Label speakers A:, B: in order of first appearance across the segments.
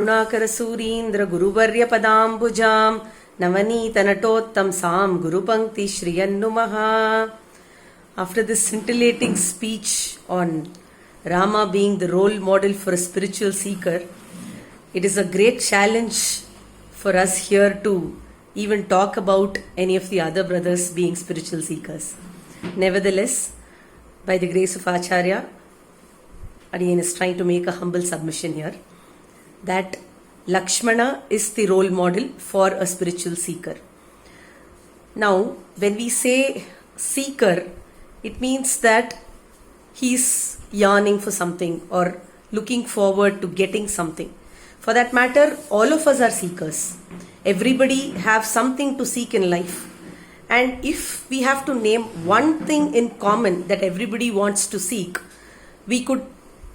A: करुणाकरसूरीन्द्र गुरुवर्यपदाम्बुजां नवनीतनटोत्तंसां गुरुपङ्क्तिश्रियन्नुमः. After this scintillating speech on Rama being the role model for a spiritual seeker, it is a great challenge for us here to even talk about any of the other brothers being spiritual seekers. Nevertheless, by the grace of Acharya, Adiyan is trying to make a humble submission here that Lakshmana is the role model for a spiritual seeker. Now, when we say seeker, it means that he is yearning for something or looking forward to getting something. For that matter, all of us are seekers. Everybody have something to seek in life. And if we have to name one thing in common that everybody wants to seek, we could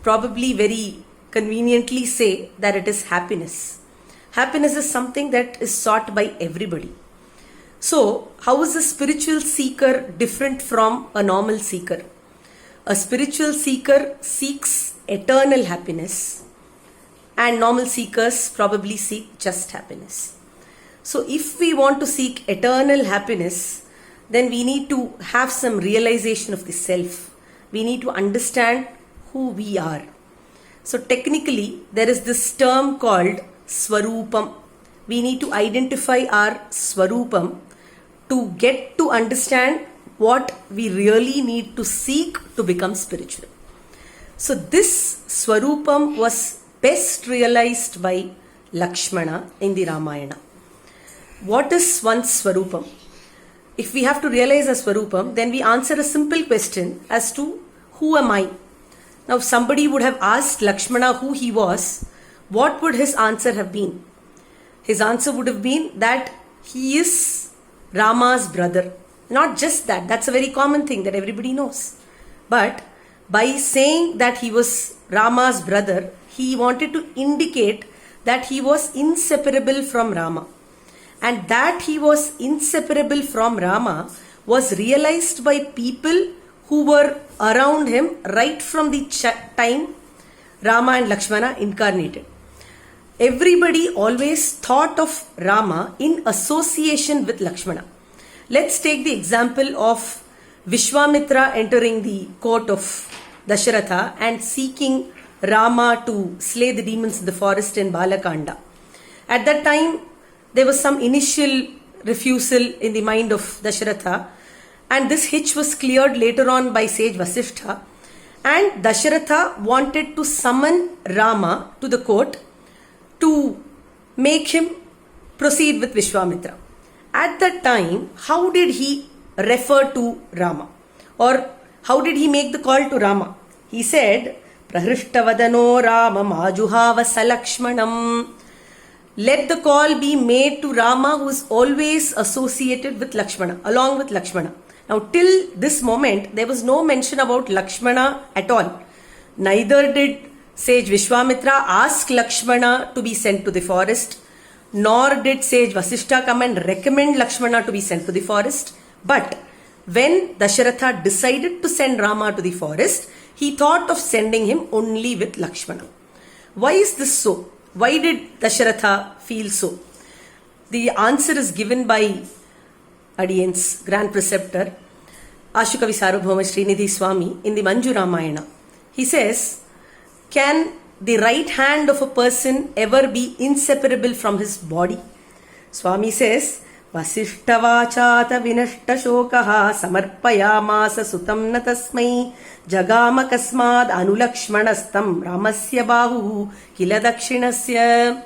A: probably very conveniently say that it is happiness. Happiness is something that is sought by everybody. So, how is a spiritual seeker different from a normal seeker? A spiritual seeker seeks eternal happiness, and normal seekers probably seek just happiness. So, if we want to seek eternal happiness, then we need to have some realization of the self. We need to understand who we are. So technically, there is this term called Swarupam. We need to identify our Swarupam to get to understand what we really need to seek to become spiritual. So this Swarupam was best realized by Lakshmana in the Ramayana. What is one's Swarupam? If we have to realize a Swarupam, then we answer a simple question as to who am I? Now, if somebody would have asked Lakshmana who he was, what would his answer have been? His answer would have been that he is Rama's brother. Not just that, that's a very common thing that everybody knows. But by saying that he was Rama's brother, he wanted to indicate that he was inseparable from Rama. And that he was inseparable from Rama was realized by people who were around him right from the time Rama and Lakshmana incarnated. Everybody always thought of Rama in association with Lakshmana. Let's take the example of Vishwamitra entering the court of Dasharatha and seeking Rama to slay the demons in the forest in Balakanda. At that time, there was some initial refusal in the mind of Dasharatha, and this hitch was cleared later on by sage Vasishtha, and Dasharatha wanted to summon Rama to the court to make him proceed with Vishwamitra. At that time, how did he refer to Rama? Or how did he make the call to Rama? He said, Prahrishtavadano Rama Majuhava Salakshmanam. Let the call be made to Rama, who is always associated with Lakshmana, along with Lakshmana. Now, till this moment, there was no mention about Lakshmana at all. Neither did sage Vishwamitra ask Lakshmana to be sent to the forest, nor did sage Vasishtha come and recommend Lakshmana to be sent to the forest. But when Dasharatha decided to send Rama to the forest, he thought of sending him only with Lakshmana. Why is this so? Why did Dasharatha feel so? The answer is given by Adiyan's grand preceptor, Ashukavi Sarvabhauma Srinidhi Swami, in the Manju Ramayana. He says, can the right hand of a person ever be inseparable from his body? Swami says, Vasishtavachata vinashta shokaha samarpayamasa sutam natasmai jagama kasmad anulakshmanastam ramasya bahu kila dakshinasya.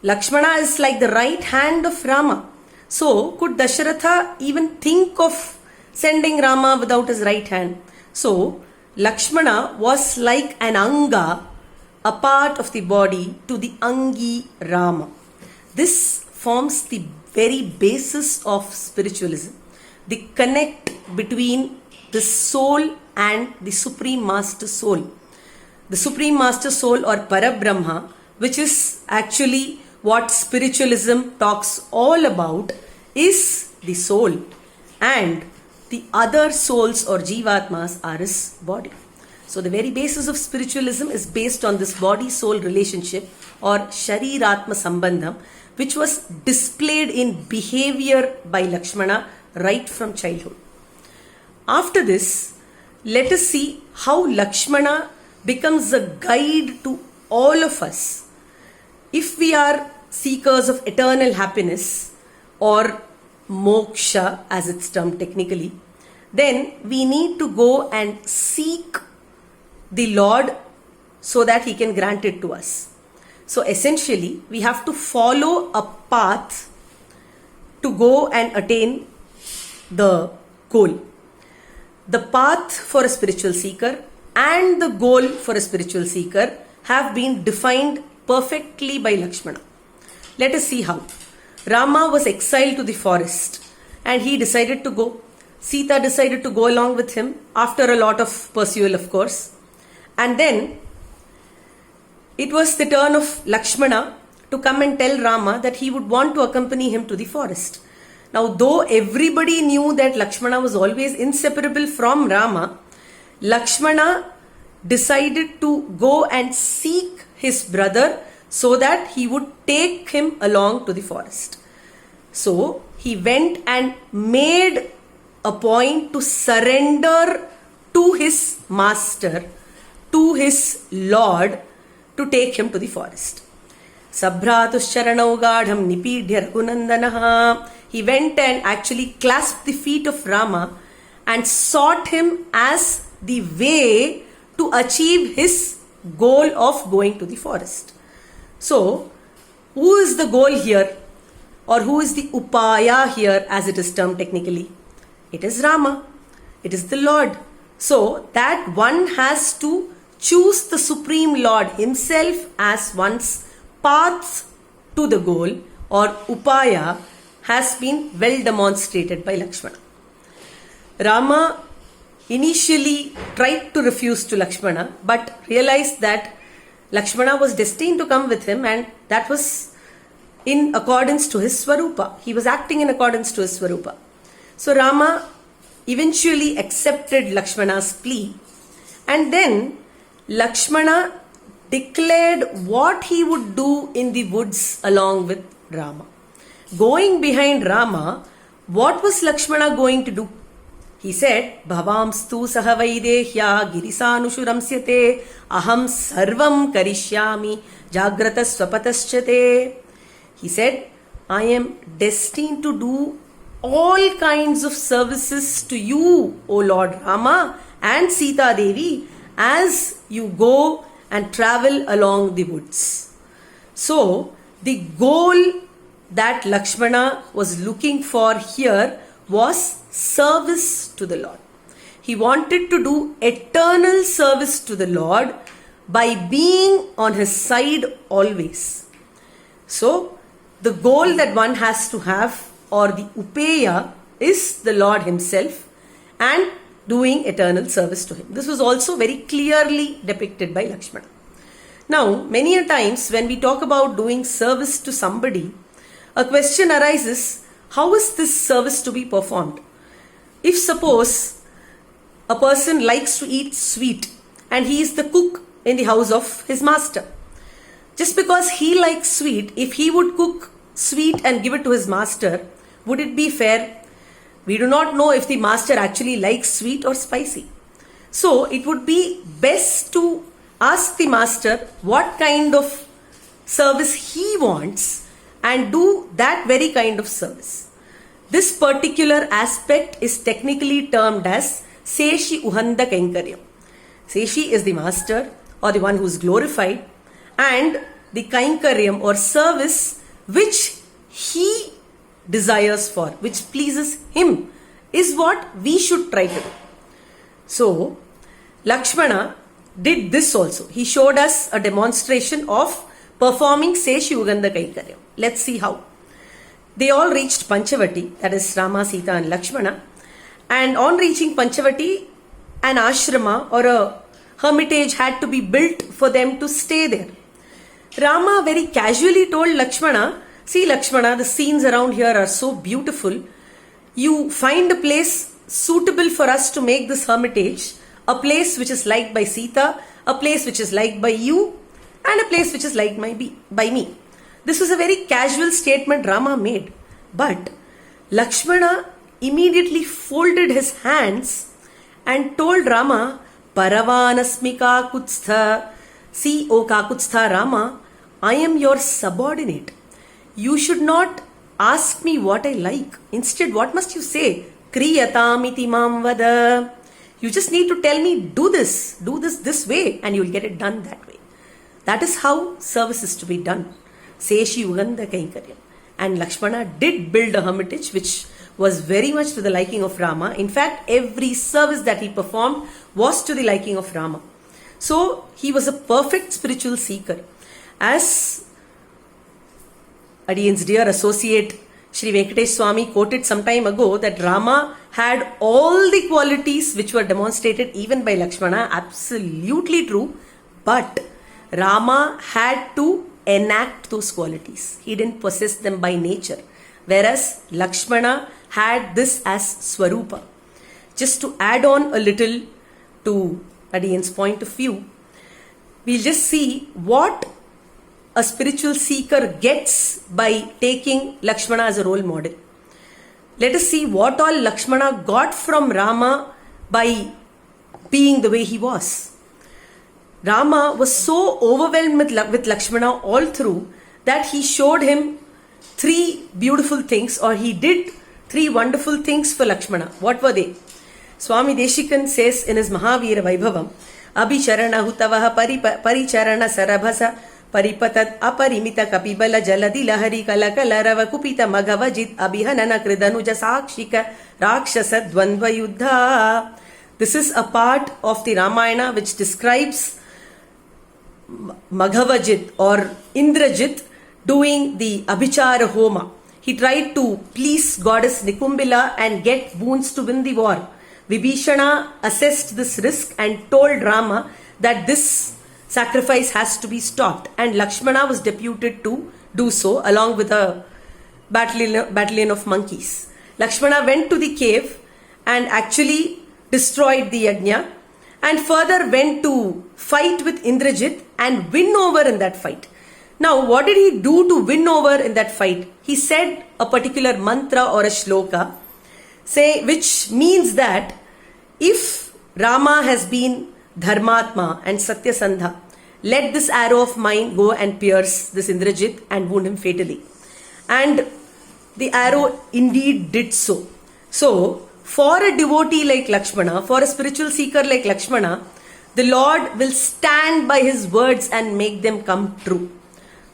A: Lakshmana is like the right hand of Rama. So, could Dasharatha even think of sending Rama without his right hand? So, Lakshmana was like an anga, a part of the body, to the Angi Rama. This forms the very basis of spiritualism. The connect between the soul and the Supreme Master Soul. The Supreme Master Soul or Parabrahma, which is actually what spiritualism talks all about, is the soul, and the other souls or jivatmas are his body. So the very basis of spiritualism is based on this body-soul relationship or Shariratma Sambandham, which was displayed in behavior by Lakshmana right from childhood. After this, let us see how Lakshmana becomes a guide to all of us. If we are seekers of eternal happiness or moksha as it's termed technically, then we need to go and seek the Lord so that He can grant it to us. So essentially, we have to follow a path to go and attain the goal. The path for a spiritual seeker and the goal for a spiritual seeker have been defined perfectly by Lakshmana. Let us see how. Rama was exiled to the forest and he decided to go. Sita decided to go along with him after a lot of pursuit, of course. And then it was the turn of Lakshmana to come and tell Rama that he would want to accompany him to the forest. Now, though everybody knew that Lakshmana was always inseparable from Rama, Lakshmana decided to go and seek his brother so that he would take him along to the forest. So, he went and made a point to surrender to his master, to his lord, to take him to the forest. Sabhratuscharanau gadham nipidhya raghunandanaha. He went and actually clasped the feet of Rama and sought him as the way to achieve his goal of going to the forest. So, who is the goal here? Or who is the upaya here as it is termed technically? It is Rama. It is the Lord. So, that one has to choose the Supreme Lord Himself as one's path to the goal or upaya has been well demonstrated by Lakshmana. Rama initially tried to refuse to Lakshmana but realized that Lakshmana was destined to come with him and that was in accordance to his Swarupa. He was acting in accordance to his Swarupa. So Rama eventually accepted Lakshmana's plea and then Lakshmana declared what he would do in the woods along with Rama. Going behind Rama, what was Lakshmana going to do? He said, Bhavamstu sahavaidehyā girisanushuramsyate aham sarvam karishyami jagrata swapataschate. He said, I am destined to do all kinds of services to you, O Lord Rama and Sita Devi, as you go and travel along the woods. So, the goal that Lakshmana was looking for here was service to the Lord. He wanted to do eternal service to the Lord by being on His side always. So, the goal that one has to have or the upeya is the Lord Himself and doing eternal service to Him. This was also very clearly depicted by Lakshmana. Now, many a times when we talk about doing service to somebody, a question arises, how is this service to be performed? If suppose a person likes to eat sweet and he is the cook in the house of his master, just because he likes sweet, if he would cook sweet and give it to his master, would it be fair? We do not know if the master actually likes sweet or spicy. So it would be best to ask the master what kind of service he wants and do that very kind of service. This particular aspect is technically termed as Seshi Uhanda Kainkaryam. Seshi is the master or the one who is glorified, and the Kainkaryam or service which he desires for, which pleases him, is what we should try to do. So, Lakshmana did this also. He showed us a demonstration of performing Seshi Uganda Kainkaryam. Let's see how. They all reached Panchavati, that is Rama, Sita and Lakshmana. And on reaching Panchavati, an ashrama or a hermitage had to be built for them to stay there. Rama very casually told Lakshmana, see Lakshmana, the scenes around here are so beautiful. You find a place suitable for us to make this hermitage. a place which is liked by Sita, a place which is liked by you, and a place which is liked by me. This was a very casual statement Rama made. But Lakshmana immediately folded his hands and told Rama, Paravanasmi Kakutstha. See, O Kakutstha Rama, I am your subordinate. You should not ask me what I like. Instead, what must you say? Kriyatamiti mam vada. You just need to tell me, do this way, and you will get it done that way. That is how service is to be done. Seshi Uganda Kainkaryam. And Lakshmana did build a hermitage which was very much to the liking of Rama. In fact, every service that he performed was to the liking of Rama. So, he was a perfect spiritual seeker. As Adiyan's dear associate Sri Venkatesh Swami quoted some time ago that Rama had all the qualities which were demonstrated even by Lakshmana. Absolutely true. But Rama had to enact those qualities. He didn't possess them by nature. Whereas Lakshmana had this as Swarupa. Just to add on a little to Adiyan's point of view, we'll just see what a spiritual seeker gets by taking Lakshmana as a role model. Let us see what all Lakshmana got from Rama by being the way he was. Rama was so overwhelmed with Lakshmana all through that he showed him three beautiful things, or he did three wonderful things for Lakshmana. What were they? Swami Deshikan says in his Mahavira Vaibhavam, Abhicharana Hutavaha Paricharana Sarabhasa Paripatat Aparimita Kapibala Jaladi Lahari Kalakalarava Kupita Magavajit Abhihanana Kridanuja Sakshika Rakshasa Dvandva Yuddha. This is a part of the Ramayana which describes Maghavajit or Indrajit doing the Abhichara Homa. He tried to please goddess Nikumbila and get boons to win the war. Vibhishana assessed this risk and told Rama that this sacrifice has to be stopped, and Lakshmana was deputed to do so along with a battalion of monkeys. Lakshmana went to the cave and actually destroyed the yajna, and further went to fight with Indrajit and win over in that fight. Now, what did he do to win over in that fight? He said a particular mantra or a shloka, which means that if Rama has been Dharmatma and Satyasandha, let this arrow of mine go and pierce this Indrajit and wound him fatally. And the arrow indeed did so. So, for a devotee like Lakshmana, for a spiritual seeker like Lakshmana, the Lord will stand by his words and make them come true.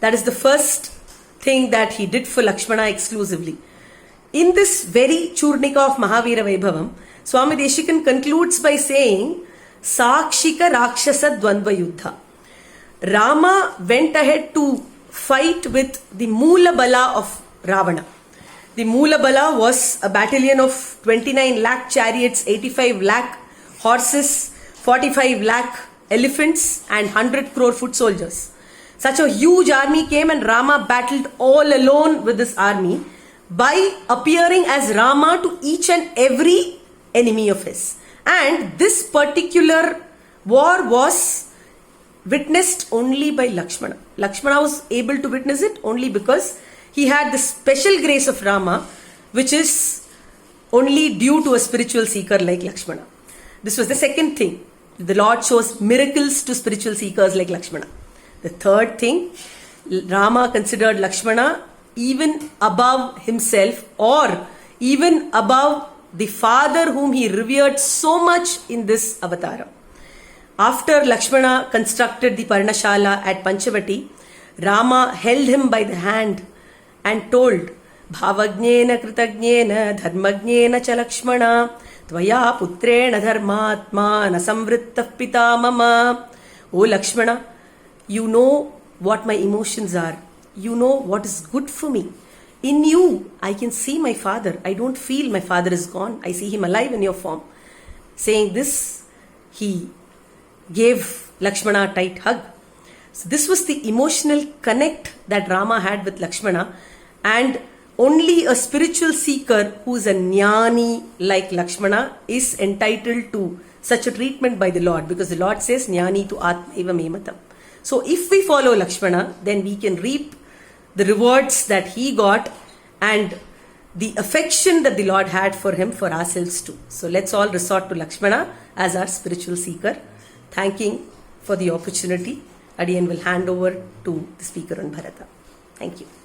A: That is the first thing that he did for Lakshmana exclusively. In this very Churnika of Mahavira Vaibhavam, Swami Deshikan concludes by saying, Sakshika Rakshasa Dvandva Yuddha. Rama went ahead to fight with the Moola Bala of Ravana. The Moola Bala was a battalion of 29 lakh chariots, 85 lakh horses, 45 lakh elephants and 100 crore foot soldiers. Such a huge army came and Rama battled all alone with this army by appearing as Rama to each and every enemy of his. And this particular war was witnessed only by Lakshmana. Lakshmana was able to witness it only because he had the special grace of Rama, which is only due to a spiritual seeker like Lakshmana. This was the second thing. The Lord shows miracles to spiritual seekers like Lakshmana. The third thing, Rama considered Lakshmana even above himself, or even above the father whom he revered so much in this avatara. After Lakshmana constructed the Parnashala at Panchavati, Rama held him by the hand and told, Bhavagnena Kritagnena Dharmagnena cha Lakshmana Tvaya Putrena Dharmatma Nasamvrittah Pita Mama. O Lakshmana, you know what my emotions are. You know what is good for me. In you, I can see my father. I don't feel my father is gone. I see him alive in your form. Saying this, he gave Lakshmana a tight hug. So this was the emotional connect that Rama had with Lakshmana, and only a spiritual seeker who is a jnani like Lakshmana is entitled to such a treatment by the Lord, because the Lord says, Jnani tu atmaiva mematam. So if we follow Lakshmana, then we can reap the rewards that he got and the affection that the Lord had for him for ourselves too. So let's all resort to Lakshmana as our spiritual seeker. Thanking for the opportunity. Adiyan will hand over to the speaker on Bharata. Thank you.